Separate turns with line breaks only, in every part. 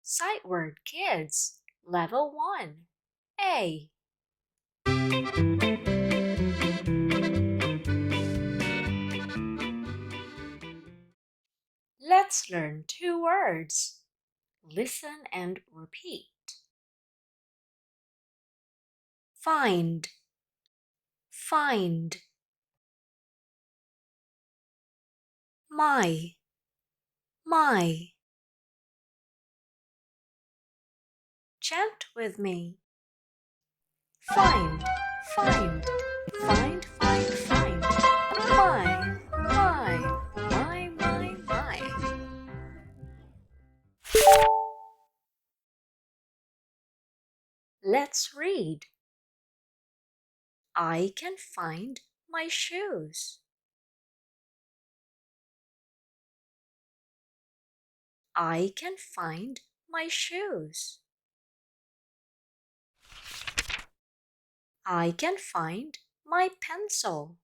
Sight Word Kids, Level 1, A. Let's learn two words. Listen and repeat. Find, find. My, my. Chant with me. Find, find, find, find, find. My, my, my, my, my. Let's read. I can find my shoes. I can find my shoes. I can find my pencil.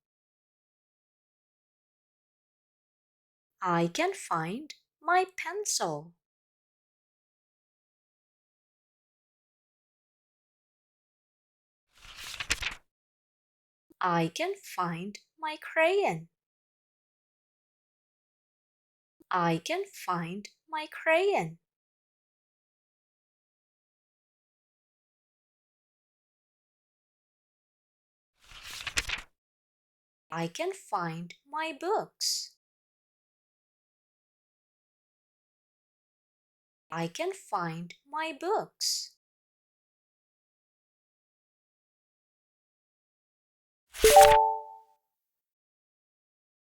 I can find my pencil. I can find my crayon. I can find my crayon. I can find my books. I can find my books.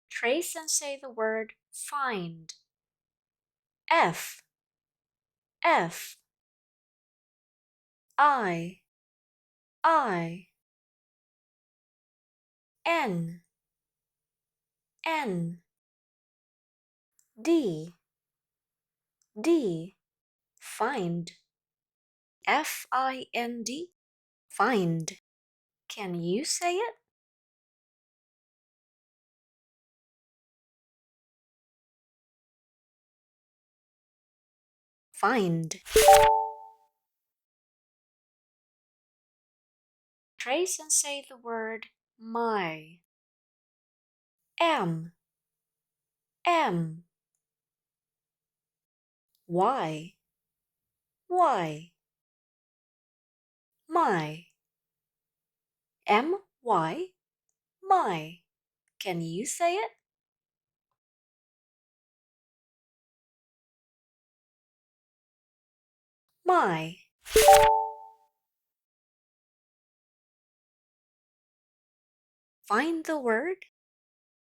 Trace and say the word find. F, F. I, N, N. D, D. Find. F-I-N-D. Find. Can you say it? Find. Trace and say the word my. M, M. Y, Y. My. M-Y, my. Can you say it? My. Find the word.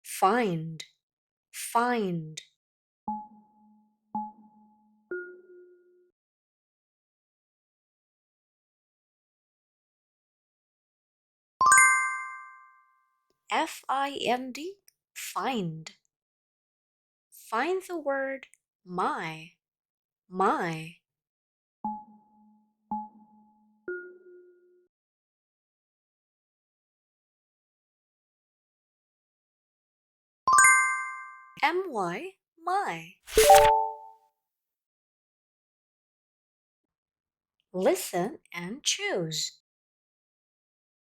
Find, find. F-I-N-D. Find. Find the word my, my. M-Y, my. Listen and choose.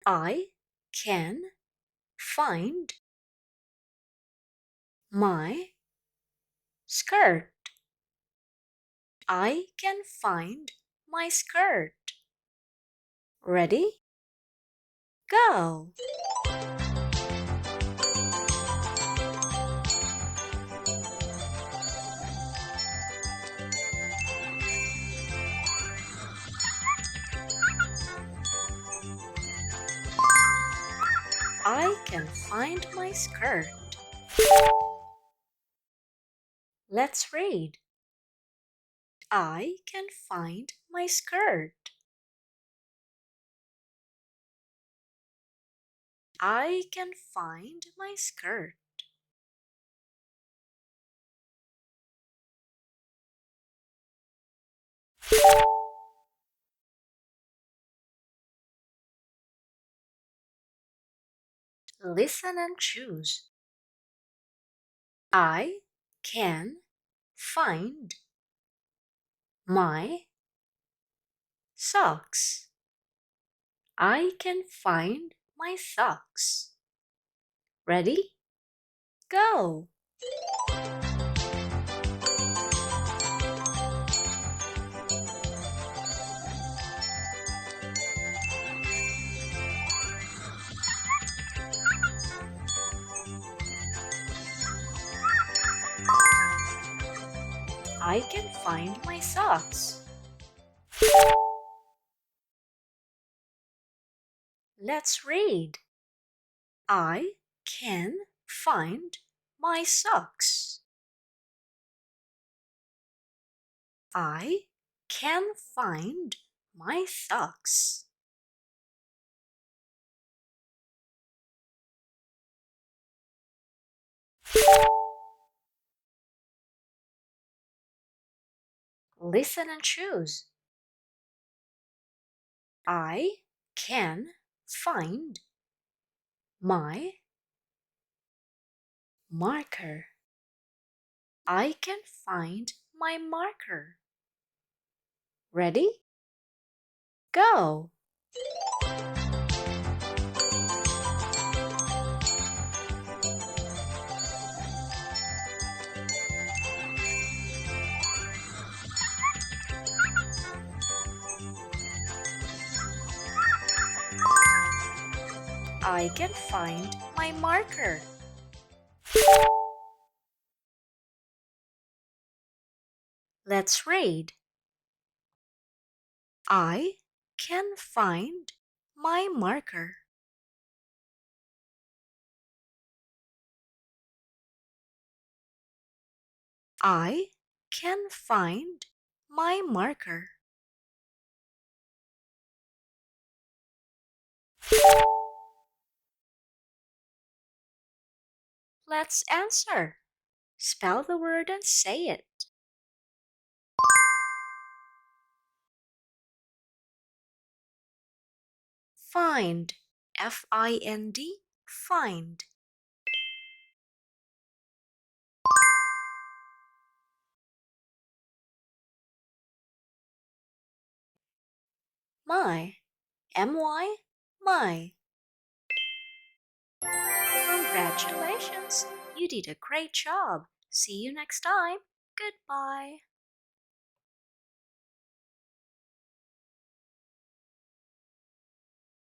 I can find my skirt. I can find my skirt. Ready? Go! I can find my skirt. Let's read. I can find my skirt. I can find my skirt. Listen and choose. I can find my Socks. I can find my socks. Ready? Go! I can find my socks. Let's read. I can find my socks. I can find my socks. Listen and choose. I can find my marker. I can find my marker. Ready? Go! I can find my marker. Let's read. I can find my marker. I can find my marker. Let's answer. Spell the word and say it. Find. F-I-N-D. Find. My. M-Y. My. Congratulations! You did a great job. See you next time. Goodbye.